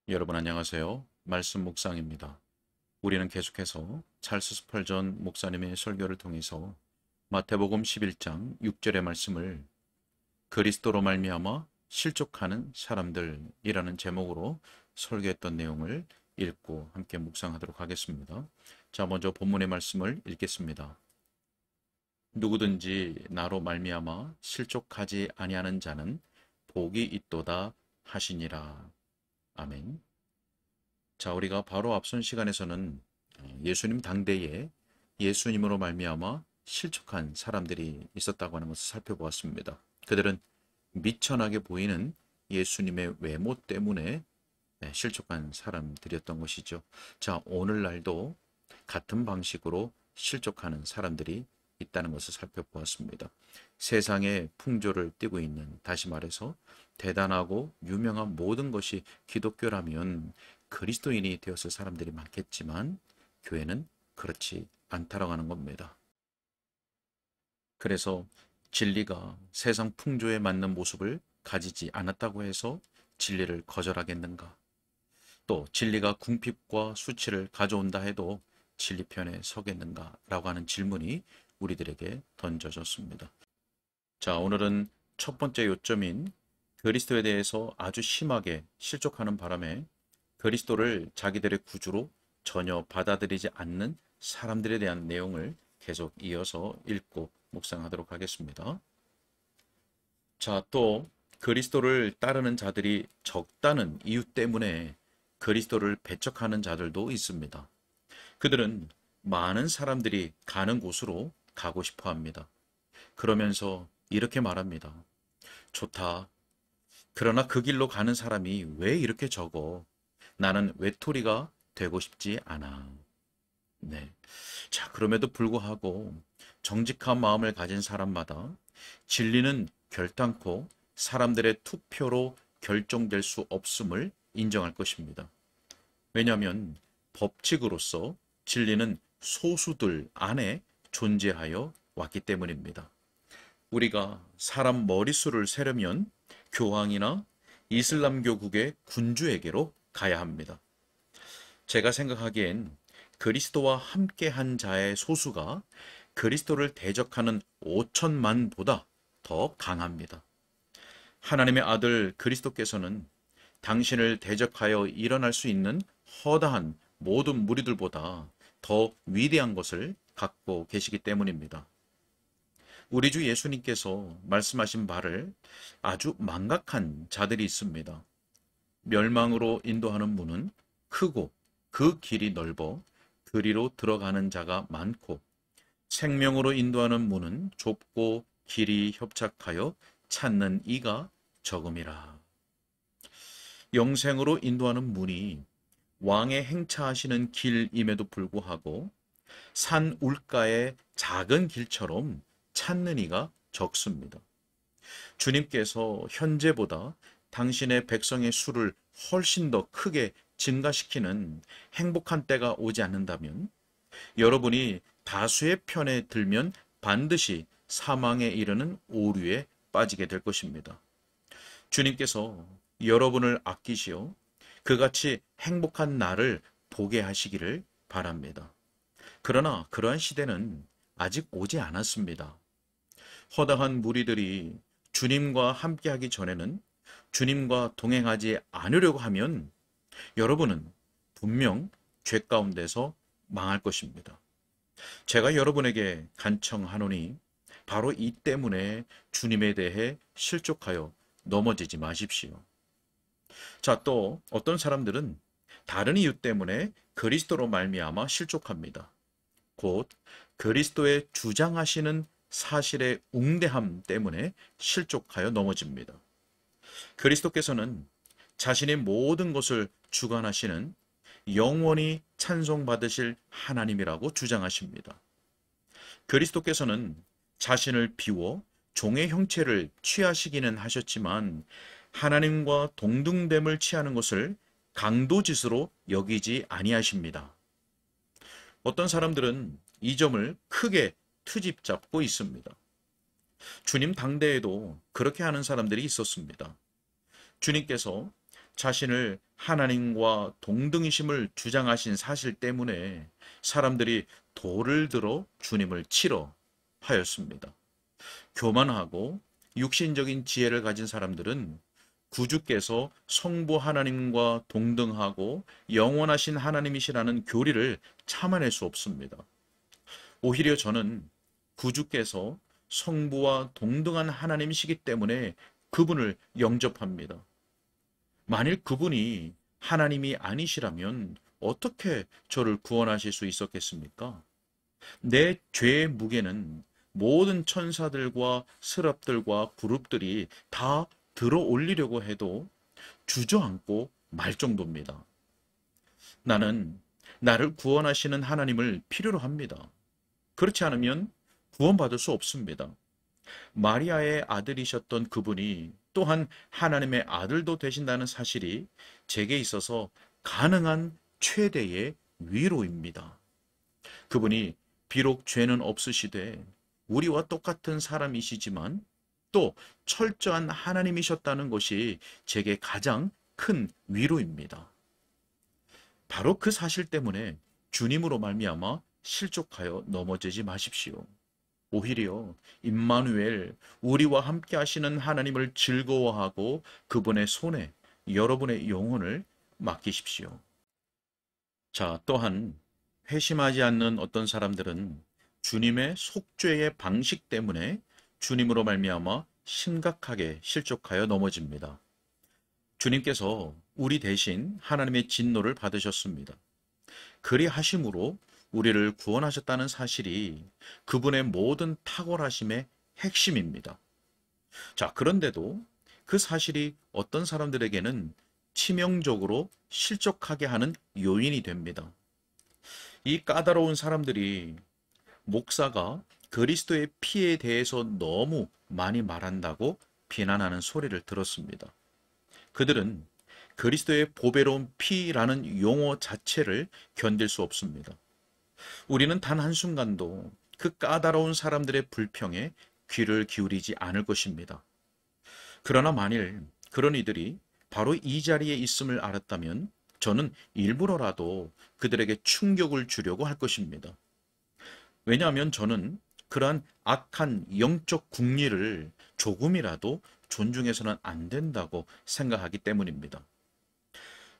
여러분 안녕하세요. 말씀 묵상입니다. 우리는 계속해서 찰스 스펄전 목사님의 설교를 통해서 마태복음 11장 6절의 말씀을 그리스도로 말미암아 실족하는 사람들이라는 제목으로 설교했던 내용을 읽고 함께 묵상하도록 하겠습니다. 자, 먼저 본문의 말씀을 읽겠습니다. 누구든지 나로 말미암아 실족하지 아니하는 자는 복이 있도다 하시니라. 아멘. 자, 우리가 바로 앞선 시간에서는 예수님 당대에 예수님으로 말미암아 실족한 사람들이 있었다고 하는 것을 살펴보았습니다. 그들은 미천하게 보이는 예수님의 외모 때문에 실족한 사람들이었던 것이죠. 자, 오늘날도 같은 방식으로 실족하는 사람들이 있다는 것을 살펴보았습니다. 세상의 풍조를 띠고 있는, 다시 말해서 대단하고 유명한 모든 것이 기독교라면 그리스도인이 되었을 사람들이 많겠지만 교회는 그렇지 않다라고 하는 겁니다. 그래서 진리가 세상 풍조에 맞는 모습을 가지지 않았다고 해서 진리를 거절하겠는가? 또 진리가 궁핍과 수치를 가져온다 해도 진리 편에 서겠는가라고 하는 질문이 우리들에게 던져졌습니다. 자, 오늘은 첫 번째 요점인 그리스도에 대해서 아주 심하게 실족하는 바람에 그리스도를 자기들의 구주로 전혀 받아들이지 않는 사람들에 대한 내용을 계속 이어서 읽고 묵상하도록 하겠습니다. 자, 또 그리스도를 따르는 자들이 적다는 이유 때문에 그리스도를 배척하는 자들도 있습니다. 그들은 많은 사람들이 가는 곳으로 가고 싶어 합니다. 그러면서 이렇게 말합니다. 좋다. 그러나 그 길로 가는 사람이 왜 이렇게 적어? 나는 외톨이가 되고 싶지 않아. 네. 자, 그럼에도 불구하고 정직한 마음을 가진 사람마다 진리는 결단코 사람들의 투표로 결정될 수 없음을 인정할 것입니다. 왜냐하면 법칙으로서 진리는 소수들 안에 존재하여 왔기 때문입니다. 우리가 사람 머릿수를 세려면 교황이나 이슬람교국의 군주에게로 가야 합니다. 제가 생각하기엔 그리스도와 함께한 자의 소수가 그리스도를 대적하는 5천만보다 더 강합니다. 하나님의 아들 그리스도께서는 당신을 대적하여 일어날 수 있는 허다한 모든 무리들보다 더 위대한 것을 갖고 계시기 때문입니다. 우리 주 예수님께서 말씀하신 바를 아주 망각한 자들이 있습니다. 멸망으로 인도하는 문은 크고 그 길이 넓어 그리로 들어가는 자가 많고 생명으로 인도하는 문은 좁고 길이 협착하여 찾는 이가 적음이라. 영생으로 인도하는 문이 왕의 행차하시는 길임에도 불구하고 산 울가의 작은 길처럼 찾는 이가 적습니다. 주님께서 현재보다 당신의 백성의 수를 훨씬 더 크게 증가시키는 행복한 때가 오지 않는다면 여러분이 다수의 편에 들면 반드시 사망에 이르는 오류에 빠지게 될 것입니다. 주님께서 여러분을 아끼시어 그같이 행복한 날을 보게 하시기를 바랍니다. 그러나 그러한 시대는 아직 오지 않았습니다. 허다한 무리들이 주님과 함께하기 전에는 주님과 동행하지 않으려고 하면 여러분은 분명 죄 가운데서 망할 것입니다. 제가 여러분에게 간청하노니 바로 이 때문에 주님에 대해 실족하여 넘어지지 마십시오. 자, 또 어떤 사람들은 다른 이유 때문에 그리스도로 말미암아 실족합니다. 곧 그리스도의 주장하시는 사실의 웅대함 때문에 실족하여 넘어집니다. 그리스도께서는 자신의 모든 것을 주관하시는 영원히 찬송받으실 하나님이라고 주장하십니다. 그리스도께서는 자신을 비워 종의 형체를 취하시기는 하셨지만 하나님과 동등됨을 취하는 것을 강도짓으로 여기지 아니하십니다. 어떤 사람들은 이 점을 크게 트집 잡고 있습니다. 주님 당대에도 그렇게 하는 사람들이 있었습니다. 주님께서 자신을 하나님과 동등이심을 주장하신 사실 때문에 사람들이 돌을 들어 주님을 치러 하였습니다. 교만하고 육신적인 지혜를 가진 사람들은 구주께서 성부 하나님과 동등하고 영원하신 하나님이시라는 교리를 참아낼 수 없습니다. 오히려 저는 구주께서 성부와 동등한 하나님이시기 때문에 그분을 영접합니다. 만일 그분이 하나님이 아니시라면 어떻게 저를 구원하실 수 있었겠습니까? 내 죄의 무게는 모든 천사들과 스랍들과 그룹들이 다 들어 올리려고 해도 주저앉고 말 정도입니다. 나는 나를 구원하시는 하나님을 필요로 합니다. 그렇지 않으면 구원받을 수 없습니다. 마리아의 아들이셨던 그분이 또한 하나님의 아들도 되신다는 사실이 제게 있어서 가능한 최대의 위로입니다. 그분이 비록 죄는 없으시되 우리와 똑같은 사람이시지만 또 철저한 하나님이셨다는 것이 제게 가장 큰 위로입니다. 바로 그 사실 때문에 주님으로 말미암아 실족하여 넘어지지 마십시오. 오히려 임마누엘, 우리와 함께 하시는 하나님을 즐거워하고 그분의 손에 여러분의 영혼을 맡기십시오. 자, 또한 회심하지 않는 어떤 사람들은 주님의 속죄의 방식 때문에 주님으로 말미암아 심각하게 실족하여 넘어집니다. 주님께서 우리 대신 하나님의 진노를 받으셨습니다. 그리하심으로 우리를 구원하셨다는 사실이 그분의 모든 탁월하심의 핵심입니다. 자, 그런데도 그 사실이 어떤 사람들에게는 치명적으로 실족하게 하는 요인이 됩니다. 이 까다로운 사람들이 목사가 그리스도의 피에 대해서 너무 많이 말한다고 비난하는 소리를 들었습니다. 그들은 그리스도의 보배로운 피라는 용어 자체를 견딜 수 없습니다. 우리는 단 한순간도 그 까다로운 사람들의 불평에 귀를 기울이지 않을 것입니다. 그러나 만일 그런 이들이 바로 이 자리에 있음을 알았다면 저는 일부러라도 그들에게 충격을 주려고 할 것입니다. 왜냐하면 저는 그러한 악한 영적 궁리를 조금이라도 존중해서는 안 된다고 생각하기 때문입니다.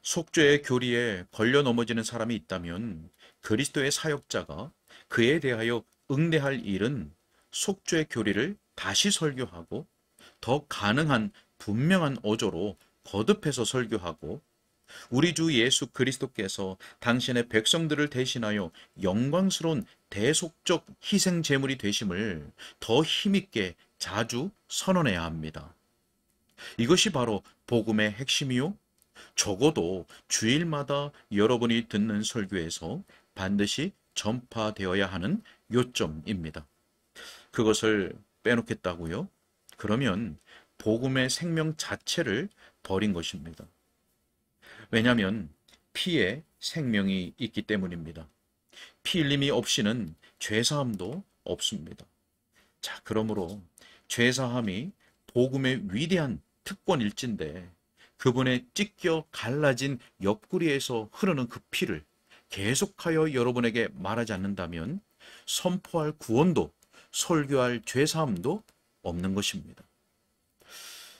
속죄의 교리에 걸려 넘어지는 사람이 있다면 그리스도의 사역자가 그에 대하여 응대할 일은 속죄의 교리를 다시 설교하고 더 가능한 분명한 어조로 거듭해서 설교하고 우리 주 예수 그리스도께서 당신의 백성들을 대신하여 영광스러운 대속적 희생 제물이 되심을 더 힘있게 자주 선언해야 합니다. 이것이 바로 복음의 핵심이요. 적어도 주일마다 여러분이 듣는 설교에서 반드시 전파되어야 하는 요점입니다. 그것을 빼놓겠다고요? 그러면 복음의 생명 자체를 버린 것입니다. 왜냐하면 피에 생명이 있기 때문입니다. 피 흘림이 없이는 죄사함도 없습니다. 자, 그러므로 죄사함이 복음의 위대한 특권일진데 그분의 찢겨 갈라진 옆구리에서 흐르는 그 피를 계속하여 여러분에게 말하지 않는다면 선포할 구원도 설교할 죄사함도 없는 것입니다.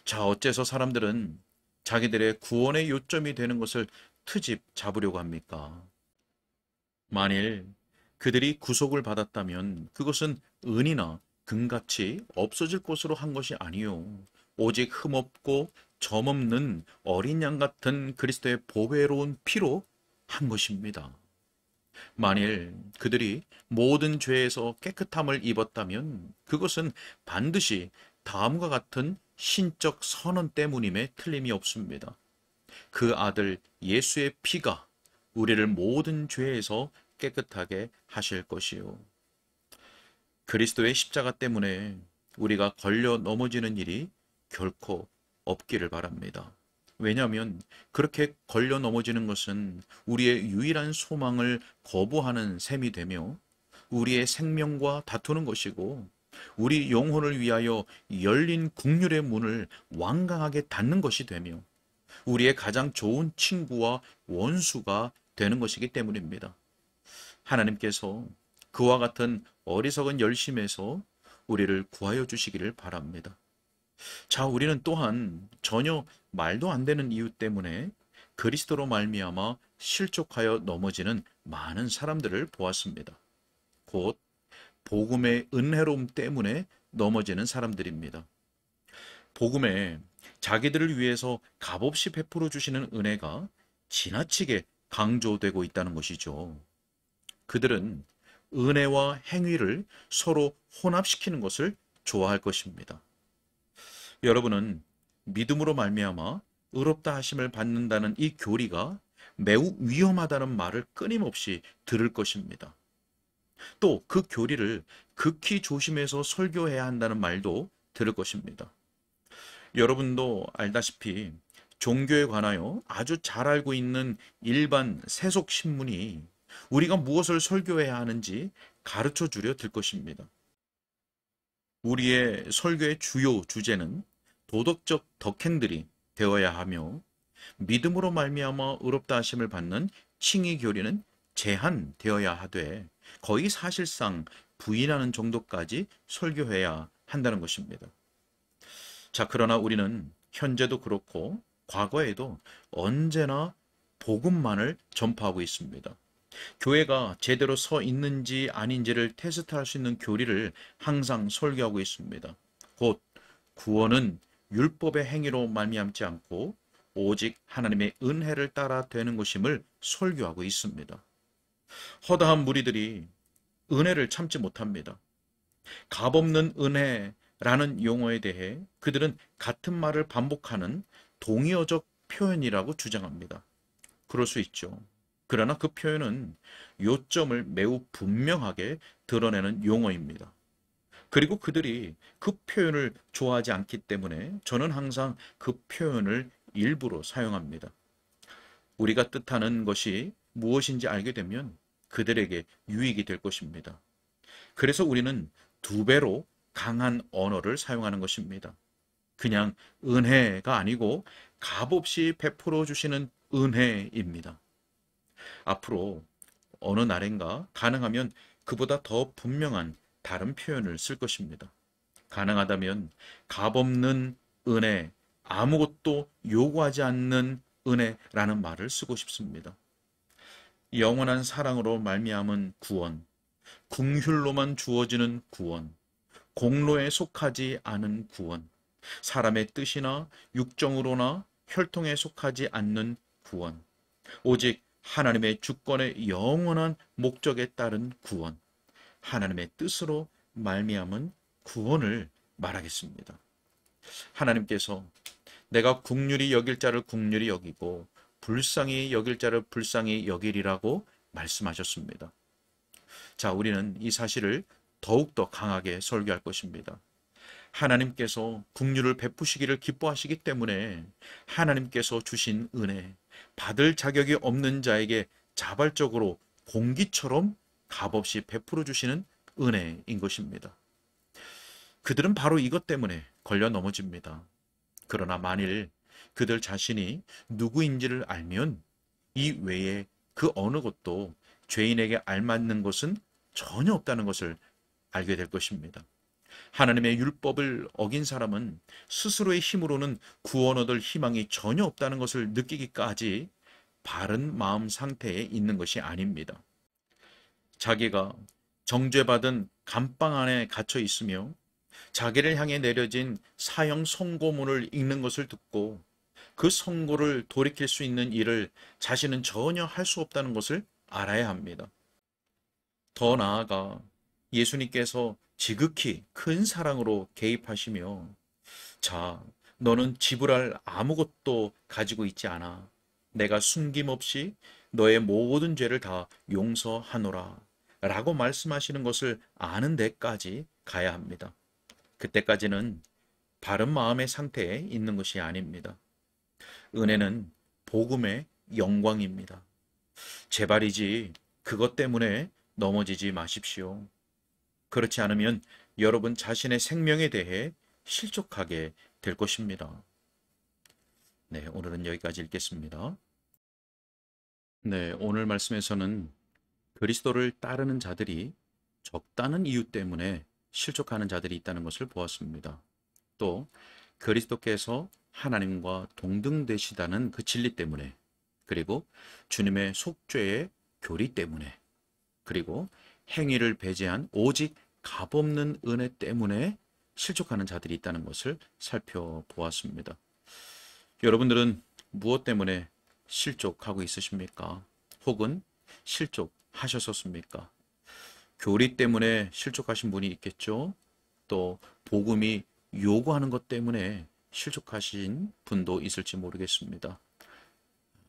자, 어째서 사람들은 자기들의 구원의 요점이 되는 것을 트집 잡으려고 합니까? 만일 그들이 구속을 받았다면 그것은 은이나 금같이 없어질 것으로 한 것이 아니요. 오직 흠없고 점없는 어린 양 같은 그리스도의 보배로운 피로 한 것입니다. 만일 그들이 모든 죄에서 깨끗함을 입었다면 그것은 반드시 다음과 같은 신적 선언 때문임에 틀림이 없습니다. 그 아들 예수의 피가 우리를 모든 죄에서 깨끗하게 하실 것이요. 그리스도의 십자가 때문에 우리가 걸려 넘어지는 일이 결코 없기를 바랍니다. 왜냐하면 그렇게 걸려 넘어지는 것은 우리의 유일한 소망을 거부하는 셈이 되며 우리의 생명과 다투는 것이고 우리 영혼을 위하여 열린 국률의 문을 완강하게 닫는 것이 되며 우리의 가장 좋은 친구와 원수가 되는 것이기 때문입니다. 하나님께서 그와 같은 어리석은 열심에서 우리를 구하여 주시기를 바랍니다. 자, 우리는 또한 전혀 말도 안 되는 이유 때문에 그리스도로 말미암아 실족하여 넘어지는 많은 사람들을 보았습니다. 곧 복음의 은혜로움 때문에 넘어지는 사람들입니다. 복음에 자기들을 위해서 값없이 베풀어 주시는 은혜가 지나치게 강조되고 있다는 것이죠. 그들은 은혜와 행위를 서로 혼합시키는 것을 좋아할 것입니다. 여러분은 믿음으로 말미암아 의롭다 하심을 받는다는 이 교리가 매우 위험하다는 말을 끊임없이 들을 것입니다. 또 그 교리를 극히 조심해서 설교해야 한다는 말도 들을 것입니다. 여러분도 알다시피 종교에 관하여 아주 잘 알고 있는 일반 세속 신문이 우리가 무엇을 설교해야 하는지 가르쳐 주려 들 것입니다. 우리의 설교의 주요 주제는 도덕적 덕행들이 되어야 하며 믿음으로 말미암아 의롭다 하심을 받는 칭의 교리는 제한되어야 하되 거의 사실상 부인하는 정도까지 설교해야 한다는 것입니다. 자, 그러나 우리는 현재도 그렇고 과거에도 언제나 복음만을 전파하고 있습니다. 교회가 제대로 서 있는지 아닌지를 테스트할 수 있는 교리를 항상 설교하고 있습니다. 곧 구원은 율법의 행위로 말미암지 않고 오직 하나님의 은혜를 따라 되는 것임을 설교하고 있습니다. 허다한 무리들이 은혜를 참지 못합니다. 값없는 은혜라는 용어에 대해 그들은 같은 말을 반복하는 동의어적 표현이라고 주장합니다. 그럴 수 있죠. 그러나 그 표현은 요점을 매우 분명하게 드러내는 용어입니다. 그리고 그들이 그 표현을 좋아하지 않기 때문에 저는 항상 그 표현을 일부러 사용합니다. 우리가 뜻하는 것이 무엇인지 알게 되면 그들에게 유익이 될 것입니다. 그래서 우리는 두 배로 강한 언어를 사용하는 것입니다. 그냥 은혜가 아니고 값없이 베풀어 주시는 은혜입니다. 앞으로 어느 날인가 가능하면 그보다 더 분명한 다른 표현을 쓸 것입니다. 가능하다면 값없는 은혜, 아무것도 요구하지 않는 은혜라는 말을 쓰고 싶습니다. 영원한 사랑으로 말미암은 구원, 긍휼로만 주어지는 구원, 공로에 속하지 않은 구원, 사람의 뜻이나 육정으로나 혈통에 속하지 않는 구원, 오직 하나님의 주권의 영원한 목적에 따른 구원, 하나님의 뜻으로 말미암은 구원을 말하겠습니다. 하나님께서 내가 긍휼히 여길 자를 긍휼히 여기고 불쌍히 여길 자를 불쌍히 여기리라고 말씀하셨습니다. 자, 우리는 이 사실을 더욱더 강하게 설교할 것입니다. 하나님께서 긍휼을 베푸시기를 기뻐하시기 때문에 하나님께서 주신 은혜, 받을 자격이 없는 자에게 자발적으로 공기처럼 값없이 베풀어 주시는 은혜인 것입니다. 그들은 바로 이것 때문에 걸려 넘어집니다. 그러나 만일 그들 자신이 누구인지를 알면 이 외에 그 어느 것도 죄인에게 알맞는 것은 전혀 없다는 것을 알게 될 것입니다. 하나님의 율법을 어긴 사람은 스스로의 힘으로는 구원 얻을 희망이 전혀 없다는 것을 느끼기까지 바른 마음 상태에 있는 것이 아닙니다. 자기가 정죄받은 감방 안에 갇혀 있으며 자기를 향해 내려진 사형 선고문을 읽는 것을 듣고 그 선고를 돌이킬 수 있는 일을 자신은 전혀 할 수 없다는 것을 알아야 합니다. 더 나아가 예수님께서 지극히 큰 사랑으로 개입하시며 자, 너는 지불할 아무것도 가지고 있지 않아. 내가 숨김없이 너의 모든 죄를 다 용서하노라 라고 말씀하시는 것을 아는 데까지 가야 합니다. 그때까지는 바른 마음의 상태에 있는 것이 아닙니다. 은혜는 복음의 영광입니다. 제발이지 그것 때문에 넘어지지 마십시오. 그렇지 않으면 여러분 자신의 생명에 대해 실족하게 될 것입니다. 네, 오늘은 여기까지 읽겠습니다. 네, 오늘 말씀에서는 그리스도를 따르는 자들이 적다는 이유 때문에 실족하는 자들이 있다는 것을 보았습니다. 또 그리스도께서 하나님과 동등되시다는 그 진리 때문에, 그리고 주님의 속죄의 교리 때문에, 그리고 행위를 배제한 오직 값없는 은혜 때문에 실족하는 자들이 있다는 것을 살펴보았습니다. 여러분들은 무엇 때문에 실족하고 있으십니까? 혹은 실족하셨었습니까? 교리 때문에 실족하신 분이 있겠죠? 또 복음이 요구하는 것 때문에 실족하신 분도 있을지 모르겠습니다.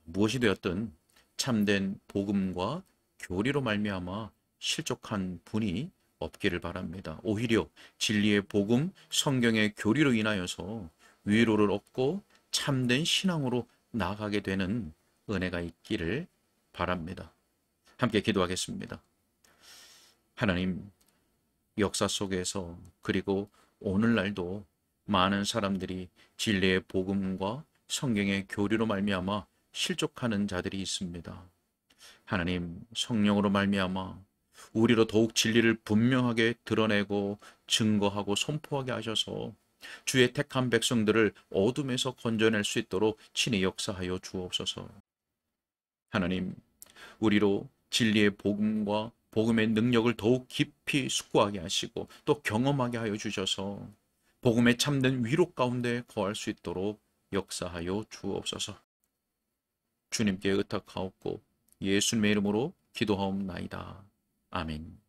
무엇이 되었든 참된 복음과 교리로 말미암아 실족한 분이 없기를 바랍니다. 오히려 진리의 복음, 성경의 교리로 인하여서 위로를 얻고 참된 신앙으로 나아가게 되는 은혜가 있기를 바랍니다. 함께 기도하겠습니다. 하나님, 역사 속에서 그리고 오늘날도 많은 사람들이 진리의 복음과 성경의 교리로 말미암아 실족하는 자들이 있습니다. 하나님, 성령으로 말미암아 우리로 더욱 진리를 분명하게 드러내고 증거하고 선포하게 하셔서 주의 택한 백성들을 어둠에서 건져낼 수 있도록 친히 역사하여 주옵소서. 하나님, 우리로 진리의 복음과 복음의 능력을 더욱 깊이 숙고하게 하시고 또 경험하게 하여 주셔서 복음의 참된 위로 가운데 거할 수 있도록 역사하여 주옵소서. 주님께 의탁하옵고 예수님의 이름으로 기도하옵나이다. 아멘.